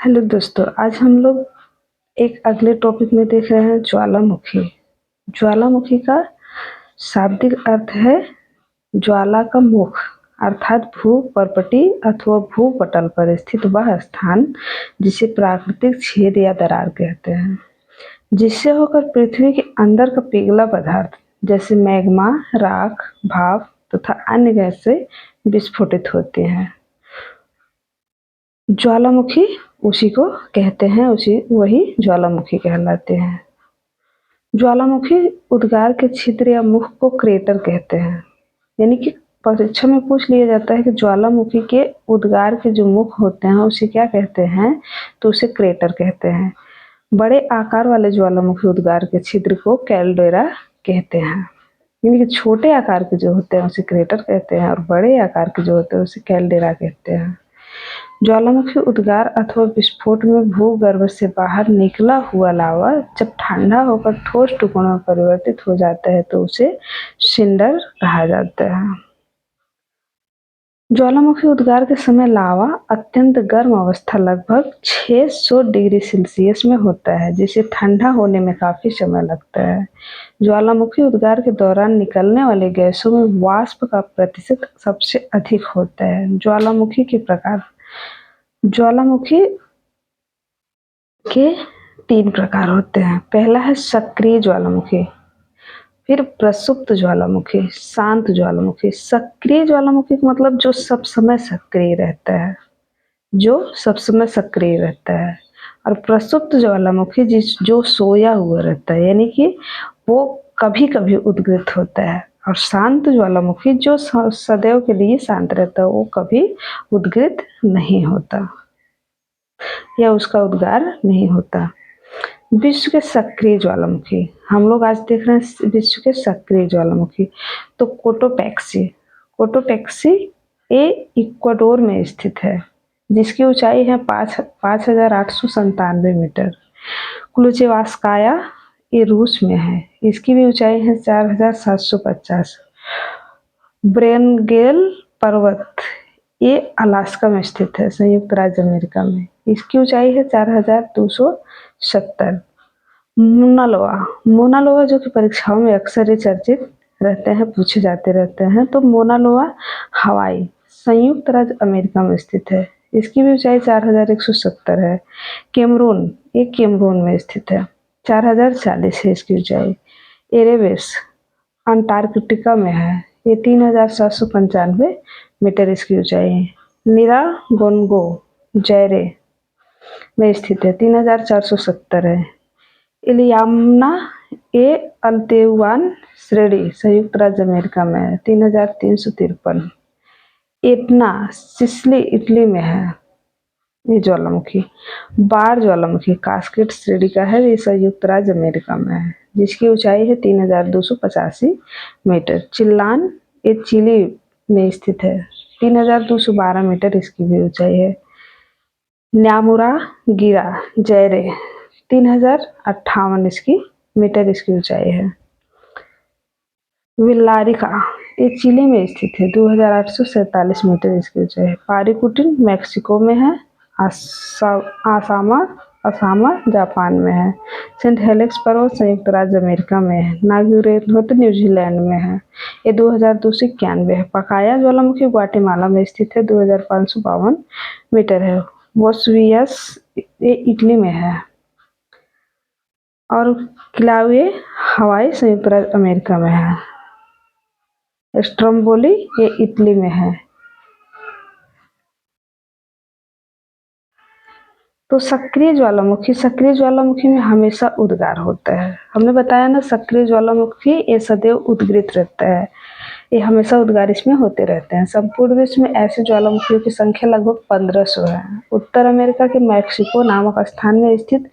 Hello दोस्तों, आज हम लोग एक अगले टॉपिक में देख रहे हैं ज्वालामुखी। ज्वालामुखी का शाब्दिक अर्थ है ज्वाला का मुख, अर्थात भू-पर्पटी अथवा भूपटल पर स्थित वह स्थान जिसे प्राकृतिक छेद या दरार कहते हैं, जिससे होकर पृथ्वी के अंदर का पिघला पदार्थ जैसे मैग्मा, राख, भाप तथा अन्य गैसें विस्फोटित होती हैं। ज्वालामुखी उसी को कहते हैं, वही ज्वालामुखी कहलाते हैं। ज्वालामुखी उद्गार के छिद्र या मुख को क्रेटर कहते हैं। यानी कि परीक्षा में पूछ लिया जाता है कि ज्वालामुखी के उद्गार के जो मुख होते हैं उसे क्या कहते हैं, तो उसे क्रेटर कहते हैं। बड़े आकार वाले ज्वालामुखी उद्गार के छिद्र को कैल्डेरा कहते हैं। यानी कि छोटे आकार के जो होते हैं उसे क्रेटर कहते हैं और बड़े आकार के जो होते हैं उसे कैल्डेरा कहते हैं। ज्वालामुखी उद्गार अथवा विस्फोट में भूगर्भ से बाहर निकला हुआ लावा जब ठंडा होकर ठोस टुकड़ों में परिवर्तित हो जाता है तो उसे सिंडर कहा जाता है। ज्वालामुखी उद्गार के समय लावा अत्यंत गर्म अवस्था लगभग 600 डिग्री सेल्सियस में होता है, जिसे ठंडा होने में काफी समय लगता है। ज्वालामुखी उद्गार के दौरान निकलने वाली गैसों में वाष्प का प्रतिशत सबसे अधिक होता है। ज्वालामुखी के प्रकार। ज्वालामुखी के 3 प्रकार होते हैं। पहला है सक्रिय ज्वालामुखी, फिर प्रसुप्त ज्वालामुखी, शांत ज्वालामुखी। सक्रिय ज्वालामुखी का मतलब जो सब समय सक्रिय रहता है, और प्रसुप्त ज्वालामुखी जो सोया हुआ रहता है, यानी कि वो कभी कभी उद्गित होता है। और शांत ज्वालामुखी जो सदैव के लिए शांत रहता है, वो कभी उद्गित नहीं होता या उसका उद्गार नहीं होता। विश्व के सक्रिय ज्वालामुखी, हम लोग आज देख रहे हैं विश्व के सक्रिय ज्वालामुखी। तो कोटोपैक्सी ये इक्वाडोर में स्थित है, जिसकी ऊंचाई है 5,897 मीटर। क्लुचेवास्काया ये रूस में है, इसकी भी ऊंचाई है 4,750। ब्रेनगेल पर्वत ये अलास्का में स्थित है, संयुक्त राज्य अमेरिका में। इसकी ऊंचाई है 4,270। मोना लोआ जो कि परीक्षाओं में अक्सर ये चर्चित रहते हैं, पूछे जाते रहते हैं। तो मोना लोआ हवाई, संयुक्त राज्य अमेरिका में स्थित है। इसकी भी ऊंचाई 4,170 है। केमरून में स्थित है, 4,040 है इसकी ऊंचाई। एरेबस अंटार्कटिका में है, ये 3,795 मीटर इसकी ऊंचाई है। निरागोनगो जैरे में स्थित है, 3,470 है। इलियाना ए अल्तेउआन श्रेणी संयुक्त राज्य अमेरिका में है, 3,353। एटना सिसिली इटली में है ये ज्वालामुखी। बार ज्वालामुखी कास्केड श्रेणी का है, ये संयुक्त राज्य अमेरिका में है, जिसकी ऊंचाई है 3,285 मीटर। चिल्लान ये चिली में स्थित है, 3,212 मीटर इसकी भी ऊंचाई है। न्यामुरा गिरा जैरे 3,058 इसकी मीटर इसकी ऊंचाई है। विल्लारिका ये चिली में स्थित है, 2,847 मीटर इसकी ऊंचाई है। पारिकुटिन मैक्सिको में है। असामा जापान में है। सेंट हेलेक्स पर्वत संयुक्त राज्य अमेरिका में है। नागुरेतो न्यूजीलैंड में है, ये 2,291 है। पकाया ज्वालामुखी ग्वाटेमाला में स्थित है, 2,552 मीटर है। वोसुवियस ये इटली में है। और किलावे हवाई संयुक्त राज्य अमेरिका में है। स्ट्रोम्बोली ये इटली में है। तो सक्रिय ज्वालामुखी में हमेशा उद्गार होता है। हमने बताया ना, सक्रिय ज्वालामुखी ये सदैव उद्गित रहता है, ये हमेशा उद्गार इसमें होते रहते हैं। संपूर्ण विश्व में ऐसे ज्वालामुखियों की संख्या लगभग 1,500 है। उत्तर अमेरिका के मैक्सिको नामक स्थान में स्थित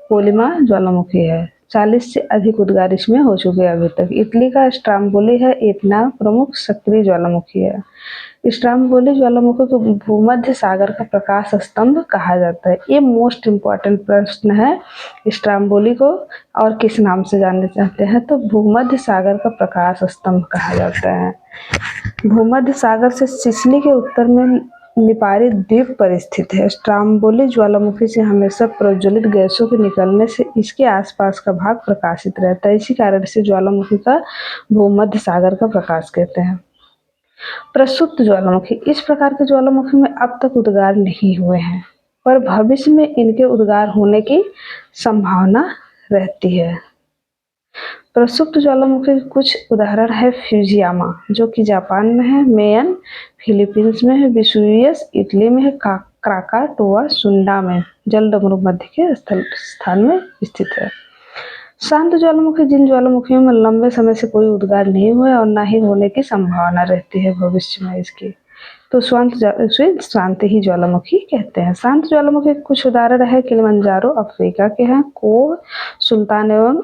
कोलिमा ज्वालामुखी है, 40 से अधिक उद्गार इसमें हो चुके हैं अभी तक। इटली का स्ट्रोम्बोली है, एटना प्रमुख सक्रिय ज्वालामुखी है। स्ट्रोम्बोली ज्वालामुखी को भूमध्य सागर का प्रकाश स्तंभ कहा जाता है। ये मोस्ट इम्पॉर्टेंट प्रश्न है, स्ट्रोम्बोली को और किस नाम से जानना चाहते हैं, तो भूमध्य सागर का प्रकाश स्तंभ कहा जाता है। भूमध्य सागर से सिसिली के उत्तर में निपारी द्वीप पर स्थित है। स्ट्रोम्बोली ज्वालामुखी से हमेशा प्रज्वलित गैसों के निकलने से इसके आसपास का भाग प्रकाशित रहता है। इसी कारण से ज्वालामुखी का भूमध्य सागर का प्रकाश कहते हैं। प्रसुप्त ज्वालामुखी, इस प्रकार के ज्वालामुखी में अब तक उद्गार नहीं हुए हैं, पर भविष्य में इनके उद्गार होने की संभावना रहती है। प्रसुप्त ज्वालामुखी के कुछ उदाहरण है फ्यूजियामा, जो कि जापान में है, मेयन फिलीपींस में है, वेसुवियस इटली में है, क्राकाटोआ सुंडा में जलडमरू मध्य के स्थान में स्थित है। शांत ज्वालामुखी, जिन ज्वालामुखियों में लंबे समय से कोई उद्गार नहीं हुआ है और न ही होने की संभावना रहती है भविष्य में इसकी, तो शांत ही ज्वालामुखी कहते हैं। शांत ज्वालामुखी के कुछ उदाहरण है किलिमंजारो अफ्रीका के हैं, कोह सुल्तान एवं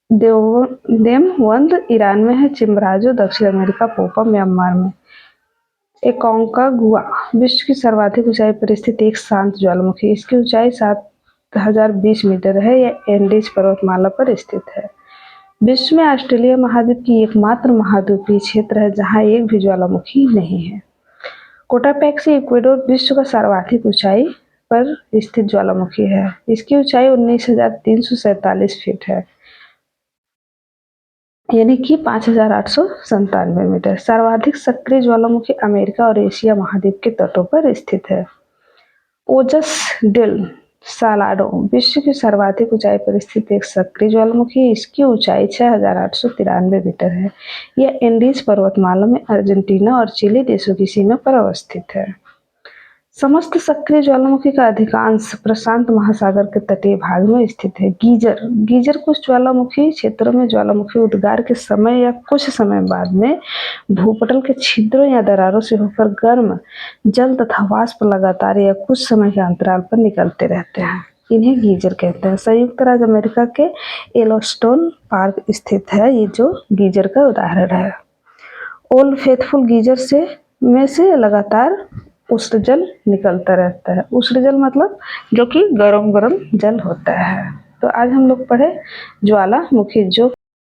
देवबंद ईरान में है, चिम्बराजो दक्षिण अमेरिका, पोपा म्यांमार में। एकोंकागुआ विश्व की सर्वाधिक ऊंचाई पर स्थित एक शांत ज्वालामुखी, इसकी ऊंचाई 7020 मीटर है। यह एंडीज पर्वतमाला पर स्थित है। विश्व में ऑस्ट्रेलिया महाद्वीप की एकमात्र महाद्वीपीय क्षेत्र है जहां एक भी ज्वालामुखी नहीं है। कोटापेक्सी इक्वेडोर विश्व का सर्वाधिक ऊंचाई पर स्थित ज्वालामुखी है। इसकी ऊंचाई 19,347 फीट है, यानी कि 5,897 मीटर। सर्वाधिक सक्रिय ज्वालामुखी अमेरिका और एशिया महाद्वीप के तटों पर स्थित है। ओजस डेल सालाडो विश्व की सर्वाधिक ऊंचाई पर स्थित एक सक्रिय ज्वालामुखी, इसकी ऊंचाई 6,893 मीटर है। यह एंडीज पर्वतमाला में अर्जेंटीना और चिली देशों की सीमा पर अवस्थित है। समस्त सक्रिय ज्वालामुखी का अधिकांश प्रशांत महासागर के तटीय भाग में स्थित है। गीजर कुछ ज्वालामुखी क्षेत्रों में ज्वालामुखी उद्गार के समय या कुछ समय बाद में भूपटल के छिद्रों या दरारों से होकर गर्म जल तथा वाष्प लगातार या कुछ समय के अंतराल पर निकलते रहते हैं। इन्हें गीजर कहते हैं। संयुक्त राज्य अमेरिका के येलोस्टोन पार्क स्थित है ये जो गीजर का उदाहरण है। ओल्ड फेथफुल गीजर में से लगातार उष्ण जल निकलता रहता है। उष्ण जल मतलब जो कि गरम जल होता है। तो आज हम लोग पढ़े ज्वालामुखी, जो